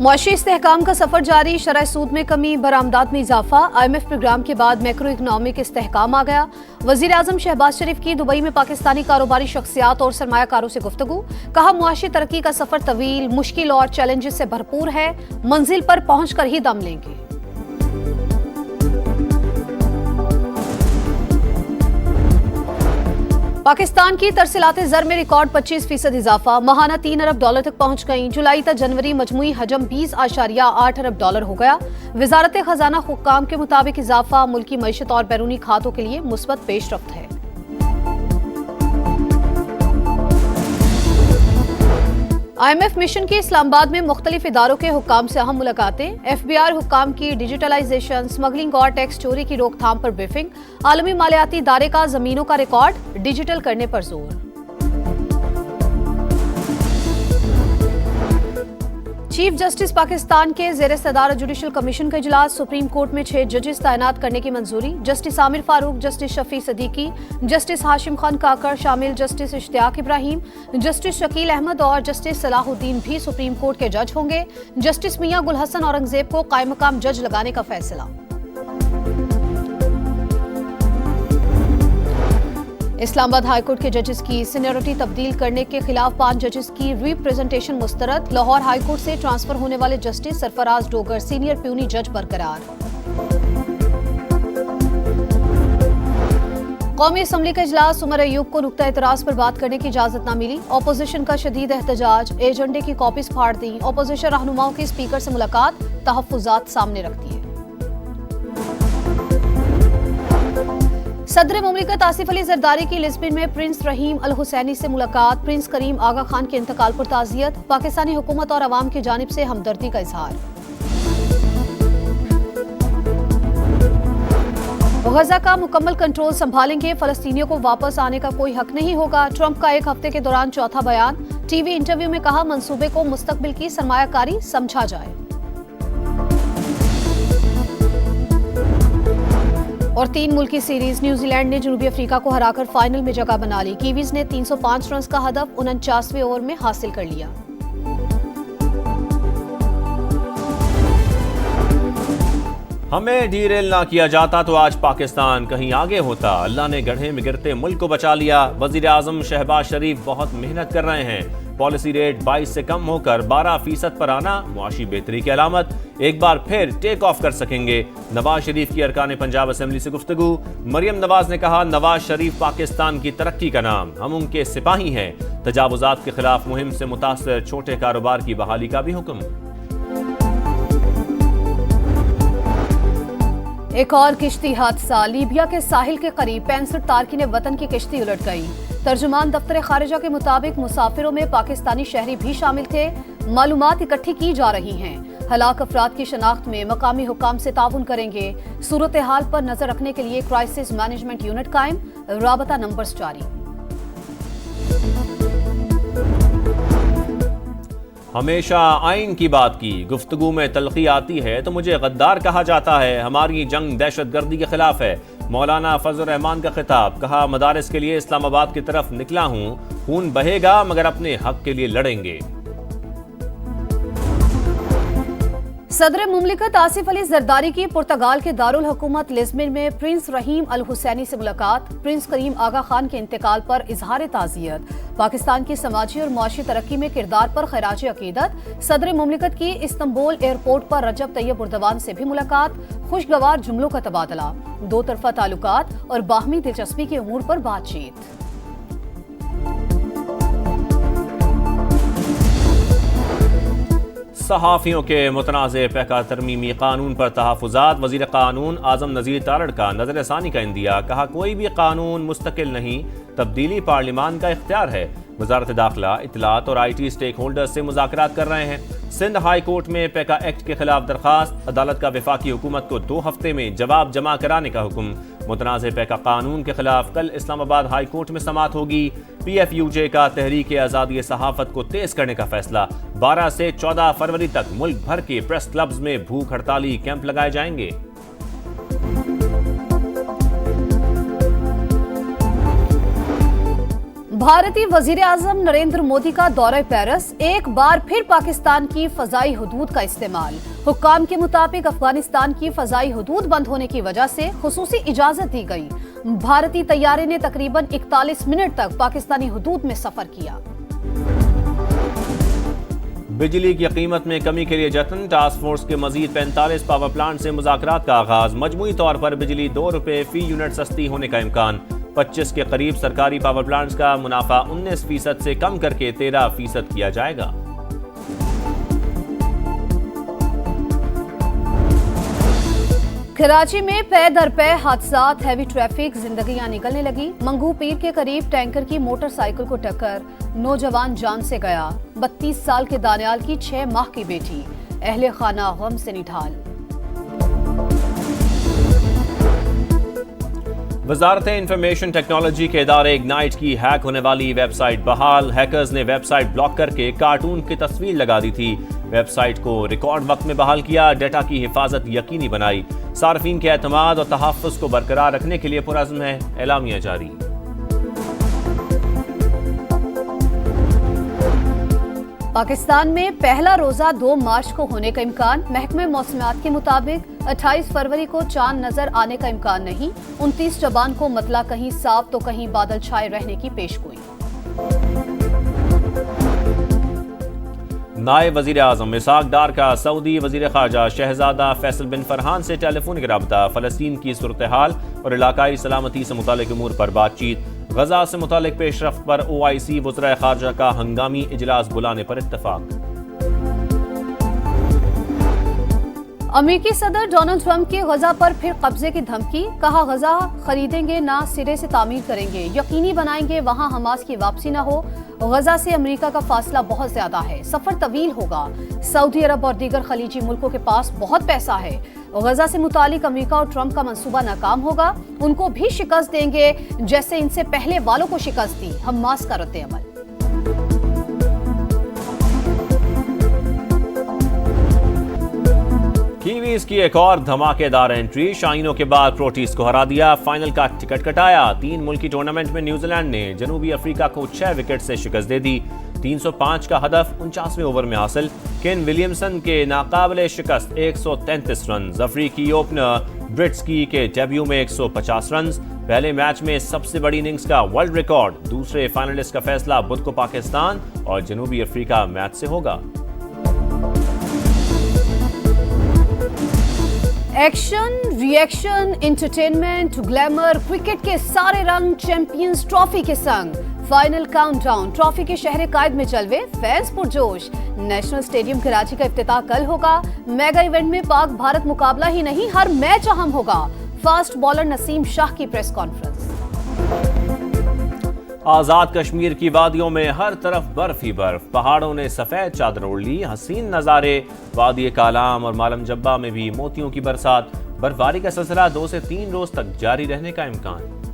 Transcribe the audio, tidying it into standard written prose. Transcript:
मुआशी इस्तेहकाम का सफर जारी, शरह सूद में कमी, बरामदात में इजाफा। IMF प्रोग्राम के बाद मैक्रो इकनॉमिक इस्तेहकाम आ गया। वजीर आजम शहबाज शरीफ की दुबई में पाकिस्तानी कारोबारी शख्सियात और सरमायाकारों से गुफ्तगू। कहा, मुआशी तरक्की का सफर तवील, मुश्किल और चैलेंजेस से भरपूर है, मंजिल पर पहुंचकर ही दम लेंगे। पाकिस्तान की तरसीलात ज़र में रिकॉर्ड 25% इजाफा, महाना $3 अरब तक पहुंच गई। जुलाई तक जनवरी मजमूई हजम $20.8 अरब हो गया। वजारत खजाना हुक्काम के मुताबिक इजाफा मुल्की मईशत और बैरूनी खातों के लिए मुस्बत पेशरफ्त है। IMF मिशन की इस्लामाबाद में मुख्तलिफ इदारों के हुक्काम से अहम मुलाकातें। FBI हुक्काम की डिजिटलाइजेशन, स्मगलिंग और टैक्स चोरी की रोकथाम पर ब्रीफिंग। आलमी मालियाती इदारे का जमीनों का रिकॉर्ड डिजिटल करने पर जोर। चीफ जस्टिस पाकिस्तान के ज़ेर सदारत जुडिशल कमीशन का इजलास। सुप्रीम कोर्ट में 6 जजेस तैनात करने की मंजूरी। Justice Amir Farooq, justice Shafi Siddiqui, justice Hashim Khan Kakar शामिल। जस्टिस इश्तियाक इब्राहिम, जस्टिस शकील अहमद और जस्टिस सलाहुद्दीन भी सुप्रीम कोर्ट के जज होंगे। जस्टिस मियां गुल हसन औरंगजेब को कायम मकाम जज लगाने का फैसला। इस्लामाबाद हाईकोर्ट के जजेस की सीनियरिटी तब्दील करने के खिलाफ 5 जजेस की रिप्रेजेंटेशन मुस्तरद। लाहौर हाईकोर्ट से ट्रांसफर होने वाले justice Sarfaraz Dogar senior puny जज बरकरार। कौमी असम्बली का इजलास। उमर अयूब को नुक्ता एतराज पर बात करने की इजाजत न मिली। अपोजिशन का शदीद एहतजाज, एजेंडे की कॉपीज फाड़ दी। अपोजिशन रहनुमाओं की स्पीकर से मुलाकात, तहफ्फुजात सामने रखती है। सदर मुमलिकत आसिफ अली जरदारी की लिस्बन में प्रिंस रहीम अल हुसैनी से मुलाकात। प्रिंस करीम आगा खान के इंतकाल पर ताज़ियत। पाकिस्तानी हुकूमत और अवाम की जानिब से हमदर्दी का इजहार। गजा का मुकम्मल कंट्रोल संभालेंगे, फलस्तीनियों को वापस आने का कोई हक नहीं होगा। ट्रंप का 1 हफ्ते के दौरान चौथा बयान। टीवी इंटरव्यू में कहा, मंसूबे को मुस्तकबिल की सरमायाकारी समझा जाए। और 3 मुल्की सीरीज। न्यूजीलैंड ने जनूबी अफ्रीका को हराकर फाइनल में जगह बना ली। कीवीज ने 305 रन का हदफ 49वें ओवर में हासिल कर लिया। हमें डीरेल ना किया जाता तो आज पाकिस्तान कहीं आगे होता। अल्लाह ने गड्ढे में गिरते मुल्क को बचा लिया। वजीर आजम शहबाज शरीफ बहुत मेहनत कर रहे हैं। पॉलिसी रेट 22 से कम होकर 12% पर आना मुआशी बेहतरी की अलामत। एक बार फिर टेक ऑफ कर सकेंगे। नवाज शरीफ की अरकान पंजाब असेंबली से गुफ्तगू। मरियम नवाज ने कहा, नवाज शरीफ पाकिस्तान की तरक्की का नाम, हम उनके सिपाही हैं। तजावुजात के खिलाफ मुहिम से मुतासर छोटे कारोबार की बहाली का भी हुक्म। एक और किश्ती हादसा। लीबिया के साहिल के करीब 65 तारकीन वतन की किश्ती उलट गई। तर्जुमान दफ्तर खारिजा के मुताबिक मुसाफिरों में पाकिस्तानी शहरी भी शामिल थे। मालूमात इकट्ठी की जा रही हैं। हलाक अफराद की शनाख्त में मकामी हुकाम से ताउन करेंगे। सूरत हाल पर नजर रखने के लिए क्राइसिस मैनेजमेंट यूनिट कायम, राबता नंबर्स जारी। हमेशा आइन की बात की, गुफ्तगू में तलखी आती है तो मुझे गद्दार कहा जाता है। हमारी जंग दहशतगर्दी के खिलाफ है। मौलाना फजल रहमान का खिताब। कहा, मदारिस के लिए इस्लामाबाद की तरफ निकला हूं, खून बहेगा मगर अपने हक के लिए लड़ेंगे। सदर मुमलिकत आसिफ अली जरदारी की पुर्तगाल के दारुल हुकूमत लिस्बन में प्रिंस रहीम अल हुसैनी से मुलाकात। प्रिंस करीम आगा खान के इंतकाल पर इजहार ताज़ियत। पाकिस्तान की समाजी और मुआशी तरक्की में किरदार पर खैराज अकीदत। सदर मुमलिकत की इस्तंबुल एयरपोर्ट पर रजब तैयब उर्दवान से भी मुलाकात। खुशगवार जुमलों का तबादला। 2 तरफा ताल्लुकात और बाहमी दिलचस्पी के उमूर पर बातचीत। सहाफ़ियों के मुतनाज़ पैका तरमीमी कानून पर तहफ़्फ़ुज़ात। वज़ीर कानून आज़म नज़ीर तारड़ का नज़रसानी का इंदिया। कहा, कोई भी कानून मुस्तकिल नहीं, तब्दीली पार्लिमान का इख्तियार है। वज़ारत दाखिला, इत्तलात और IT स्टेक होल्डर्स से मुज़ाकरात कर रहे हैं। सिंध हाई कोर्ट में पैका एक्ट के खिलाफ दरखास्त। अदालत का वफाकी हुकूमत को 2 हफ्ते में जवाब जमा कराने का हुक्म। मुतनाज़ पैका कानून के खिलाफ कल इस्लामाबाद हाई कोर्ट में समाअत होगी। PFUJ का तहरीक आज़ादी सहाफ़त को तेज करने का फैसला। 12 से 14 फरवरी तक मुल्क भर के प्रेस क्लब्स में भूख हड़ताली कैंप लगाए जाएंगे। भारतीय वजीर आजम नरेंद्र मोदी का दौरे पेरिस, एक बार फिर पाकिस्तान की फजाई हुदूद का इस्तेमाल। हुक्काम के मुताबिक अफगानिस्तान की फजाई हुदूद बंद होने की वजह से खुसूसी इजाजत दी गई। भारतीय तैयारे ने तकरीबन 41 मिनट तक पाकिस्तानी हुदूद में सफर किया। बिजली की कीमत में कमी के लिए जतन, टास्क फोर्स के मजीद 45 पावर प्लांट से मुज़ाकरात का आगाज। मजमूई तौर पर बिजली 2 रुपए फी यूनिट सस्ती होने का इम्कान। 25 के करीब सरकारी पावर प्लांट्स का मुनाफा 19% से कम करके 13% किया जाएगा। कराची में पे दर पे हादसात, हैवी ट्रैफिक, जिंदगियां निकलने लगी। मंगू पीर के करीब टैंकर की मोटरसाइकिल को टक्कर, नौजवान जान से गया। 32 साल के दानियाल की 6 माह की बेटी, अहले खाना गम से निढाल। वजारत इंफॉर्मेशन टेक्नोलॉजी के इदारे इग्नाइट की हैक होने वाली वेबसाइट बहाल। हैकर्स ने वेबसाइट ब्लॉक करके कार्टून की तस्वीर लगा दी थी। वेबसाइट को रिकॉर्ड वक्त में बहाल किया, डेटा की हिफाजत यकीनी बनाई। सार्फिन के एतमाद और तहफ़्फ़ुज़ को बरकरार रखने के लिए पुरज़्म है, एलामिया जारी। पाकिस्तान में पहला रोजा 2 मार्च को होने का इम्कान। महकमे मौसमियात के मुताबिक 28 फरवरी को चांद नजर आने का इम्कान नहीं। 29 शबान को मतला कहीं साफ तो कहीं बादल छाए रहने की पेशगोई। नायब वजीर आजम इसाक डार का सऊदी वजीर खारजा शहजादा फैसल बिन फरहान से टेलीफोनिक रब्ता। फलस्तीन की सूरत हाल और इलाकाई सलामती से मुतालिक अमूर पर बातचीत। गजा से मुतालिक पेशरफ्त पर OIC वज़रा खारजा का हंगामी इजलास बुलाने पर इत्तफाक। अमेरिकी सदर डोनाल्ड ट्रंप की गजा पर फिर कब्जे की धमकी। कहा, गजा खरीदेंगे ना सिरे से तामीर करेंगे, यकीनी बनाएंगे वहां हमास की वापसी न हो। गजा से अमेरिका का फासला बहुत ज्यादा है, सफर तवील होगा। सऊदी अरब और दीगर खलीजी मुल्कों के पास बहुत पैसा है। गजा से मुतालिक अमेरिका और ट्रंप का मंसूबा नाकाम होगा। उनको भी शिकस्त देंगे जैसे इनसे पहले वालों को शिकस्त दी। हमास का रद्द अमल। कीवीज की एक और धमाकेदार एंट्री। शाहीनों के बाद प्रोटीज को हरा दिया, फाइनल का टिकट कटाया। 3 मुल्की टूर्नामेंट में न्यूजीलैंड ने जनूबी अफ्रीका को 6 विकेट से शिकस्त दे दी। 305 का हदफ 49वें ओवर में हासिल। केन विलियमसन के नाकाबिले शिकस्त 133 रन। अफ्रीकी ओपनर ब्रिट्सकी के डेब्यू में 150 रन। पहले मैच में सबसे बड़ी इनिंग्स का वर्ल्ड रिकॉर्ड। दूसरे फाइनलिस्ट का फैसला बुध को पाकिस्तान और जनूबी अफ्रीका मैच से होगा। Action, reaction, entertainment, glamour, cricket के सारे रंग चैंपियंस ट्रॉफी के संग। फाइनल काउंटडाउन, ट्रॉफी के शहर कायद में जलवे, फैंस पुरजोश। नेशनल स्टेडियम कराची का इफ्तिताह कल होगा। मेगा इवेंट में पाक भारत मुकाबला ही नहीं, हर मैच अहम होगा। फास्ट बॉलर नसीम शाह की प्रेस कॉन्फ्रेंस। आजाद कश्मीर की वादियों में हर तरफ बर्फ ही बर्फ। पहाड़ों ने सफेद चादर ओढ़ ली, हसीन नजारे। वादी कालाम और मालम जब्बा में भी मोतियों की बरसात। बर्फबारी का सिलसिला 2 से 3 रोज तक जारी रहने का इम्कान।